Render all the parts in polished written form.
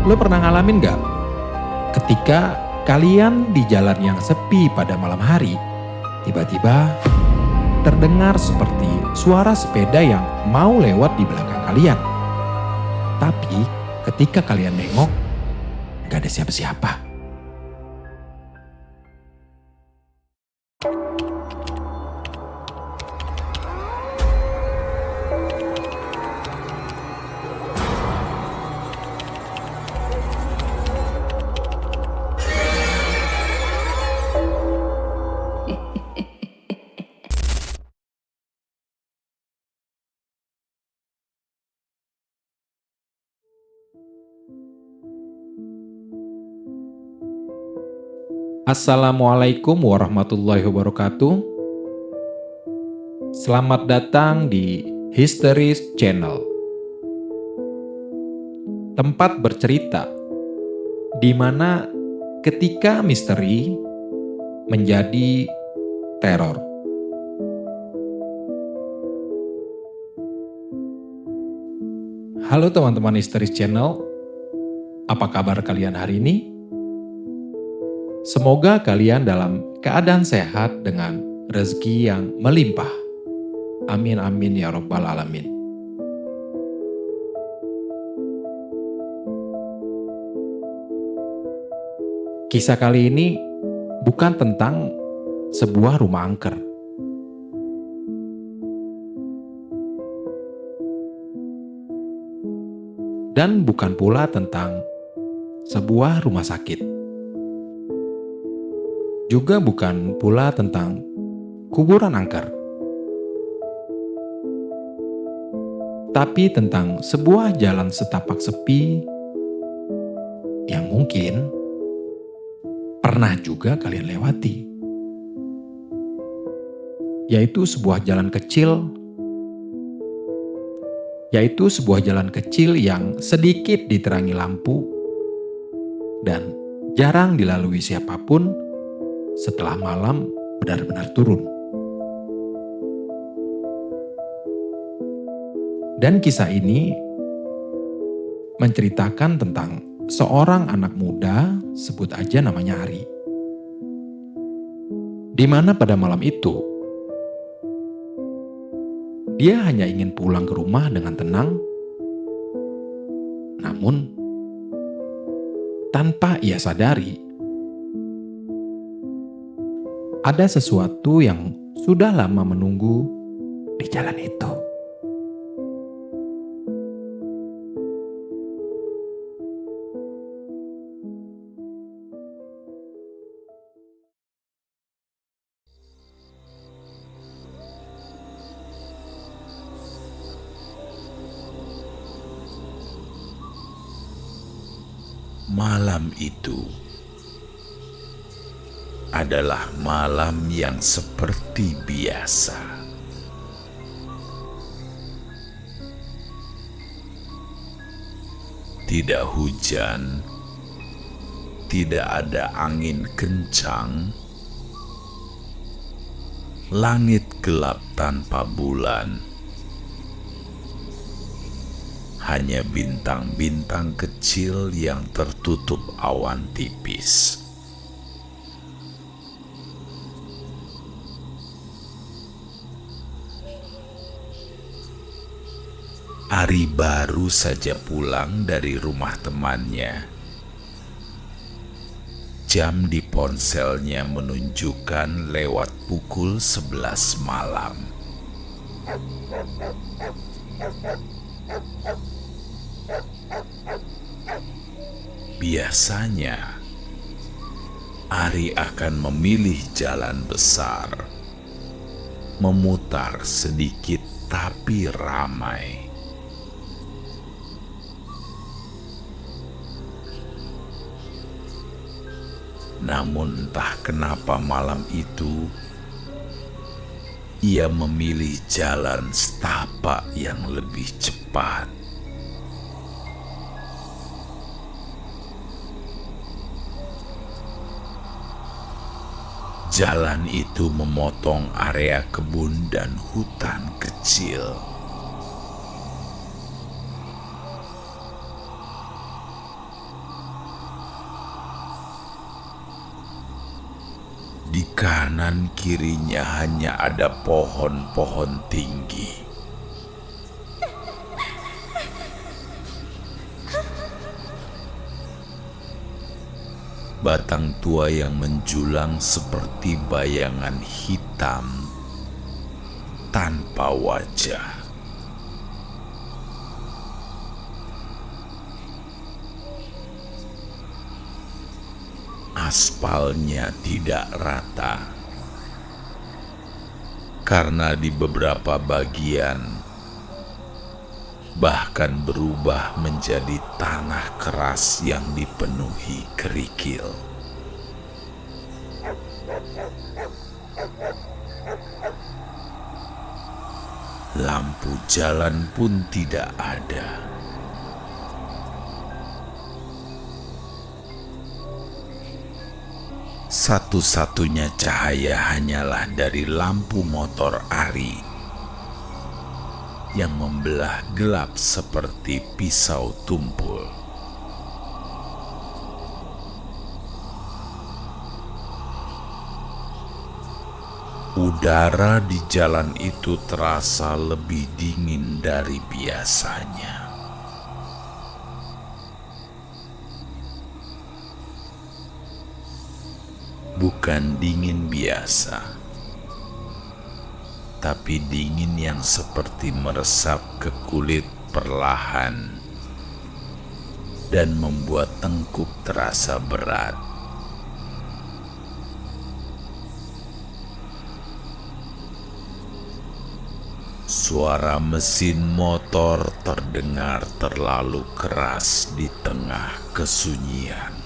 Lo pernah ngalamin gak ketika kalian di jalan yang sepi pada malam hari, tiba-tiba terdengar seperti suara sepeda yang mau lewat di belakang kalian. Tapi ketika kalian nengok, gak ada siapa-siapa. Assalamualaikum warahmatullahi wabarakatuh. Selamat datang di History Channel. Tempat bercerita di mana ketika misteri menjadi teror. Halo teman-teman History Channel, apa kabar kalian hari ini? Semoga kalian dalam keadaan sehat dengan rezeki yang melimpah. Amin amin ya rabbal alamin. Kisah kali ini bukan tentang sebuah rumah angker. Dan bukan pula tentang sebuah rumah sakit. Juga bukan pula tentang kuburan angker. Tapi tentang sebuah jalan setapak sepi yang mungkin pernah juga kalian lewati. Yaitu sebuah jalan kecil yang sedikit diterangi lampu dan jarang dilalui siapapun setelah malam benar-benar turun. Dan kisah ini menceritakan tentang seorang anak muda, sebut aja namanya Ari. Di mana pada malam itu, dia hanya ingin pulang ke rumah dengan tenang, namun tanpa ia sadari, ada sesuatu yang sudah lama menunggu di jalan itu. Malam itu adalah malam yang seperti biasa. Tidak hujan, tidak ada angin kencang, langit gelap tanpa bulan. Hanya bintang-bintang kecil yang tertutup awan tipis. Ari baru saja pulang dari rumah temannya. Jam di ponselnya menunjukkan lewat pukul 11 malam. Biasanya, Ari akan memilih jalan besar, memutar sedikit tapi ramai. Namun entah kenapa malam itu, ia memilih jalan setapak yang lebih cepat. Jalan itu memotong area kebun dan hutan kecil. kanan kirinya hanya ada pohon-pohon tinggi. Batang tua yang menjulang seperti bayangan hitam tanpa wajah. Aspalnya tidak rata karena di beberapa bagian bahkan berubah menjadi tanah keras yang dipenuhi kerikil. Lampu jalan pun tidak ada. Satu-satunya cahaya hanyalah dari lampu motor Ari yang membelah gelap seperti pisau tumpul. Udara di jalan itu terasa lebih dingin dari biasanya. Bukan dingin biasa, tapi dingin yang seperti meresap ke kulit perlahan dan membuat tengkuk terasa berat. Suara mesin motor terdengar terlalu keras di tengah kesunyian.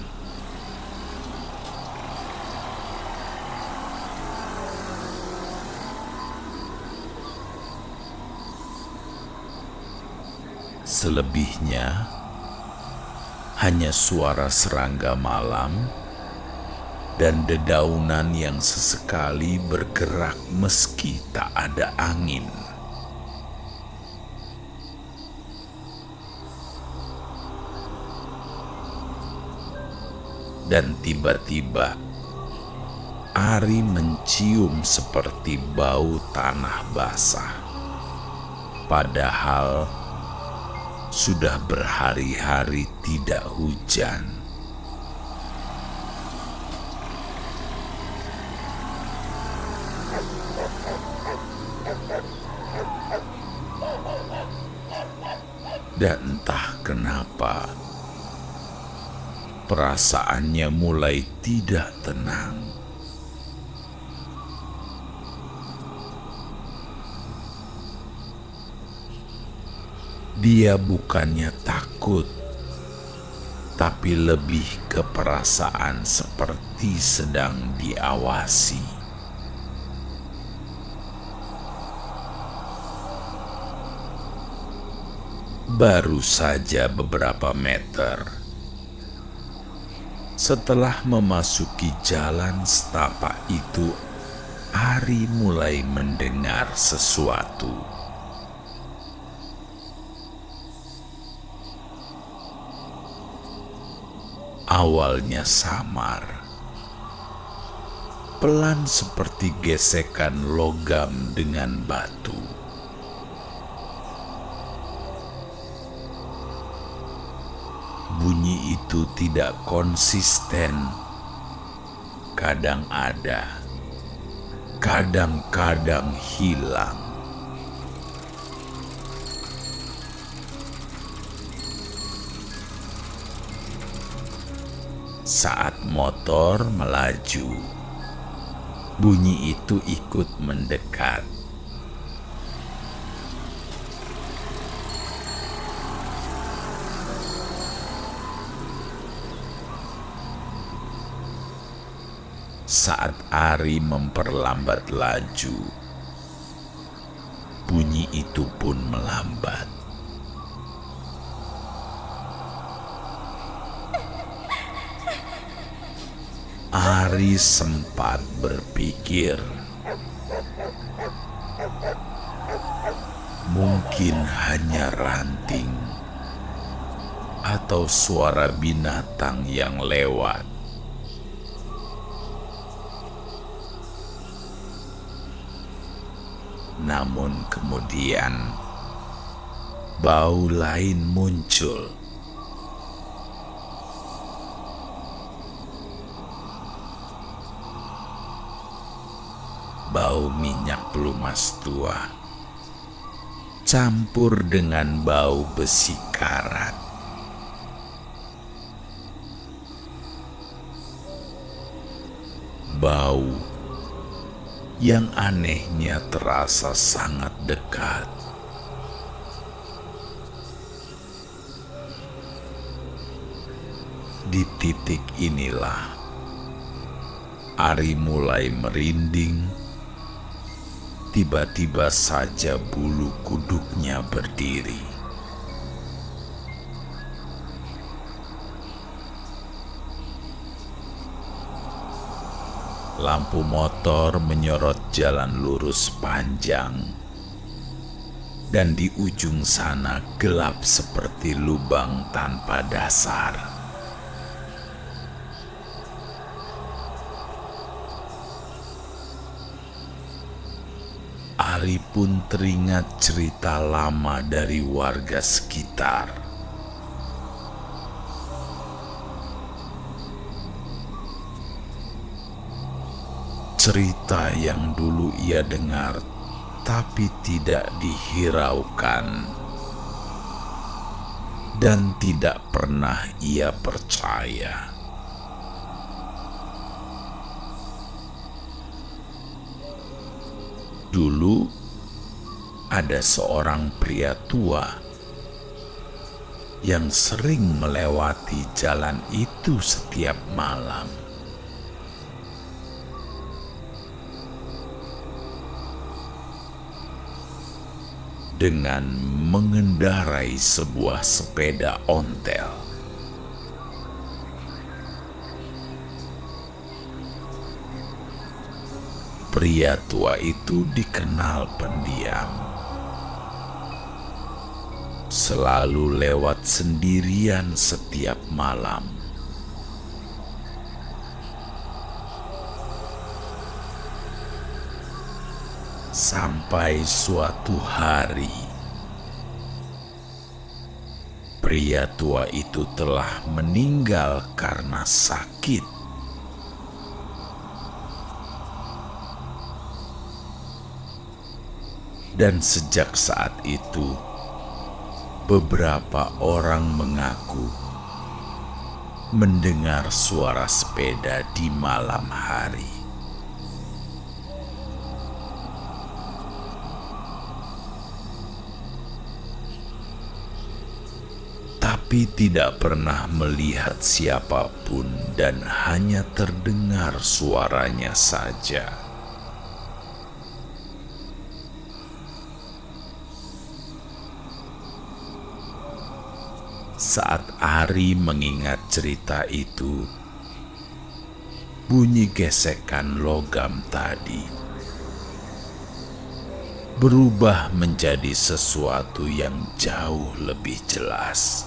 Selebihnya hanya suara serangga malam dan dedaunan yang sesekali bergerak meski tak ada angin. Dan tiba-tiba Ari mencium seperti bau tanah basah. Padahal sudah berhari-hari tidak hujan. Dan entah kenapa, perasaannya mulai tidak tenang. Dia bukannya takut, tapi lebih ke perasaan seperti sedang diawasi. Baru saja beberapa meter setelah memasuki jalan setapak itu, Ari mulai mendengar sesuatu. Awalnya samar, pelan seperti gesekan logam dengan batu. Bunyi itu tidak konsisten, kadang ada, kadang-kadang hilang. Saat motor melaju, bunyi itu ikut mendekat. Saat Ari memperlambat laju, bunyi itu pun melambat. Ari sempat berpikir, mungkin hanya ranting atau suara binatang yang lewat. Namun kemudian bau lain muncul. Bau minyak pelumas tua campur dengan bau besi karat. Bau yang anehnya terasa sangat dekat. Di titik inilah Ari mulai merinding. Tiba-tiba saja bulu kuduknya berdiri. Lampu motor menyorot jalan lurus panjang, dan di ujung sana gelap seperti lubang tanpa dasar. Ari pun teringat cerita lama dari warga sekitar. Cerita yang dulu ia dengar tapi tidak dihiraukan dan tidak pernah ia percaya. Dulu ada seorang pria tua yang sering melewati jalan itu setiap malam. Dengan mengendarai sebuah sepeda ontel. Pria tua itu dikenal pendiam. Selalu lewat sendirian setiap malam. Sampai suatu hari, pria tua itu telah meninggal karena sakit. Dan sejak saat itu, beberapa orang mengaku mendengar suara sepeda di malam hari. Tapi tidak pernah melihat siapapun dan hanya terdengar suaranya saja. Saat Ari mengingat cerita itu, bunyi gesekan logam tadi berubah menjadi sesuatu yang jauh lebih jelas.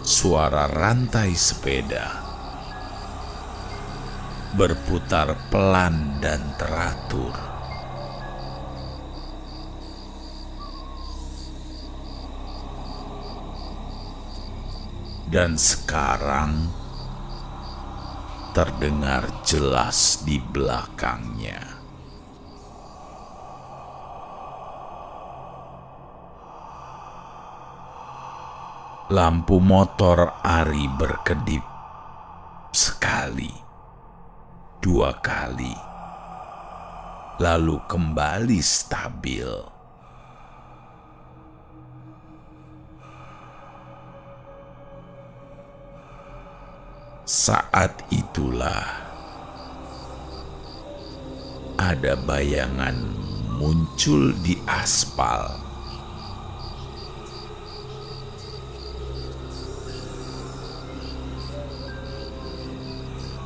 Suara rantai sepeda berputar pelan dan teratur. Dan sekarang terdengar jelas di belakangnya. Lampu motor Ari berkedip sekali. 2 kali, lalu kembali stabil. Saat itulah ada bayangan muncul di aspal.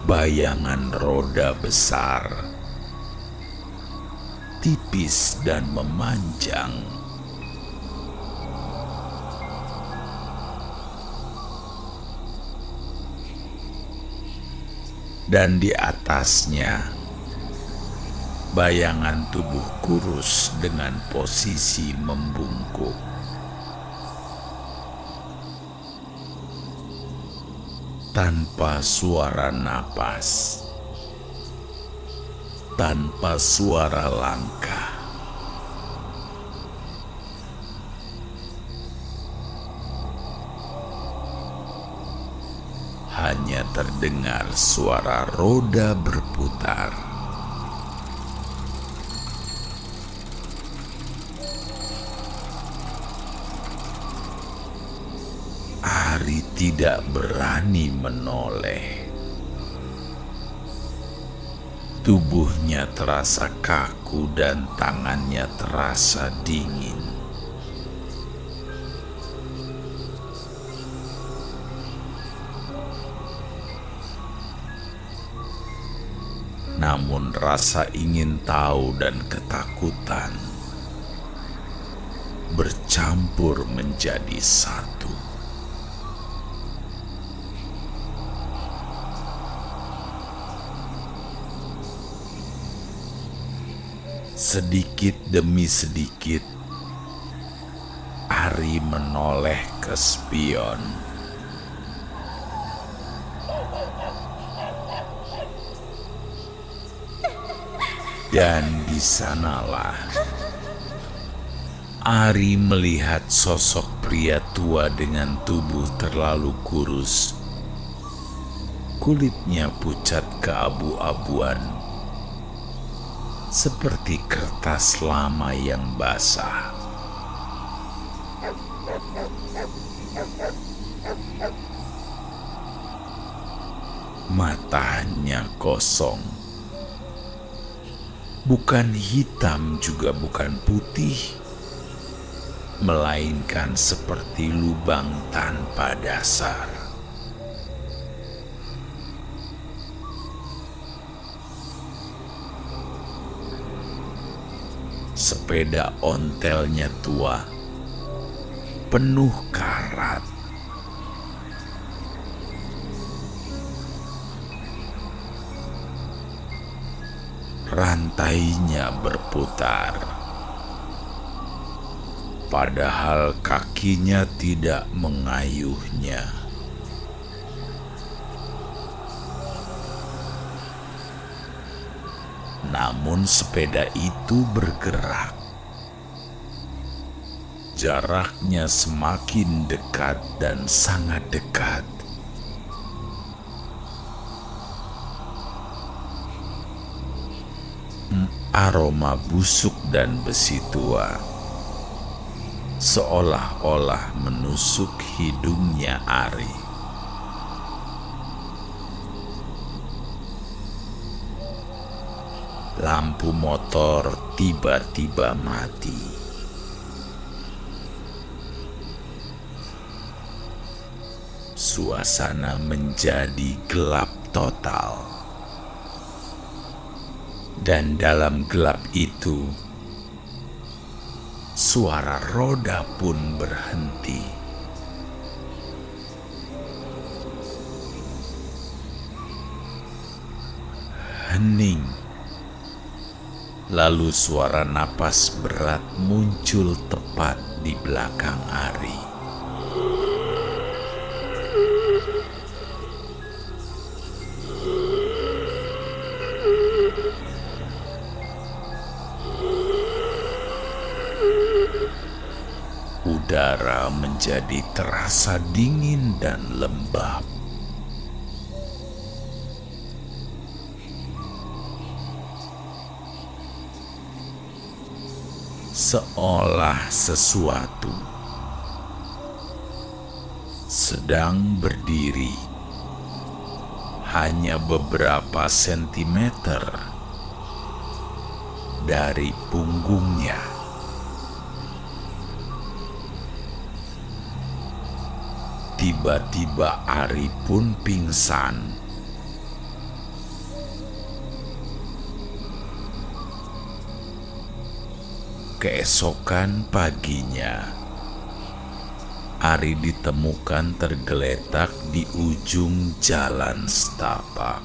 Bayangan roda besar, tipis dan memanjang. dan di atasnya bayangan tubuh kurus dengan posisi membungkuk. Tanpa suara napas, tanpa suara langkah, hanya terdengar suara roda berputar. Ari tidak berani menoleh. Tubuhnya terasa kaku dan tangannya terasa dingin. Namun rasa ingin tahu dan ketakutan bercampur menjadi satu. Sedikit demi sedikit, Ari menoleh ke spion. Dan di sanalah Ari melihat sosok pria tua dengan tubuh terlalu kurus. Kulitnya pucat keabu-abuan, seperti kertas lama yang basah. Matanya kosong, bukan hitam juga bukan putih, melainkan seperti lubang tanpa dasar. Sepeda ontelnya tua, penuh karat. Rantainya berputar, padahal kakinya tidak mengayuhnya. Namun sepeda itu bergerak. Jaraknya semakin dekat dan sangat dekat. Aroma busuk dan besi tua seolah-olah menusuk hidungnya Ari. Lampu motor tiba-tiba mati. Suasana menjadi gelap total. Dan dalam gelap itu, suara roda pun berhenti. Hening. Lalu suara napas berat muncul tepat di belakang Ari. Udara menjadi terasa dingin dan lembab. Seolah sesuatu sedang berdiri hanya beberapa sentimeter dari punggungnya. Tiba-tiba Ari pun pingsan. Keesokan paginya, Ari ditemukan tergeletak di ujung jalan setapak.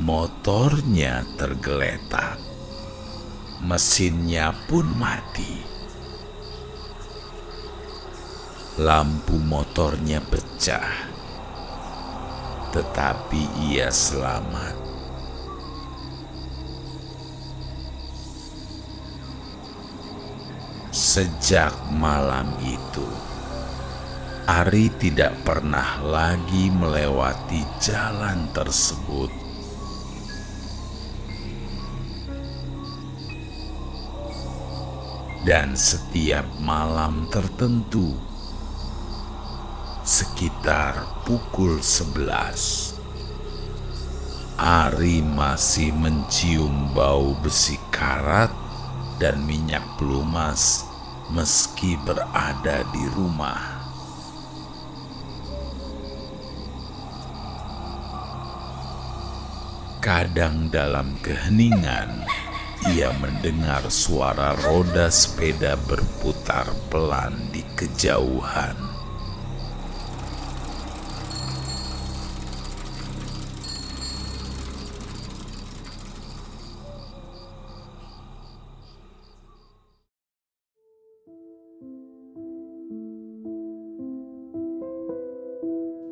Motornya tergeletak, mesinnya pun mati. Lampu motornya pecah, tetapi ia selamat. Sejak malam itu, Ari tidak pernah lagi melewati jalan tersebut. Dan setiap malam tertentu, sekitar pukul 11, Ari masih mencium bau besi karat dan minyak pelumas meski berada di rumah. Kadang dalam keheningan, ia mendengar suara roda sepeda berputar pelan di kejauhan.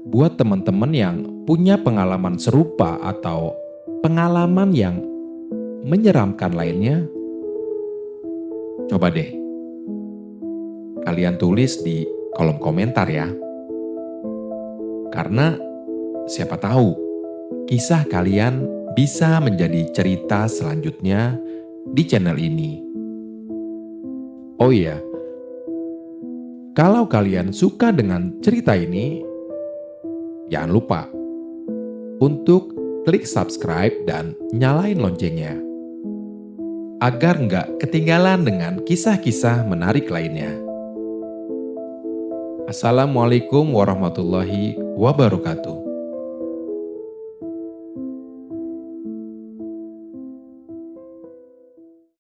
Buat teman-teman yang punya pengalaman serupa atau pengalaman yang menyeramkan lainnya, coba deh kalian tulis di kolom komentar ya. Karena siapa tahu kisah kalian bisa menjadi cerita selanjutnya di channel ini. Oh iya, kalau kalian suka dengan cerita ini, jangan lupa untuk klik subscribe dan nyalain loncengnya agar nggak ketinggalan dengan kisah-kisah menarik lainnya. Assalamualaikum warahmatullahi wabarakatuh.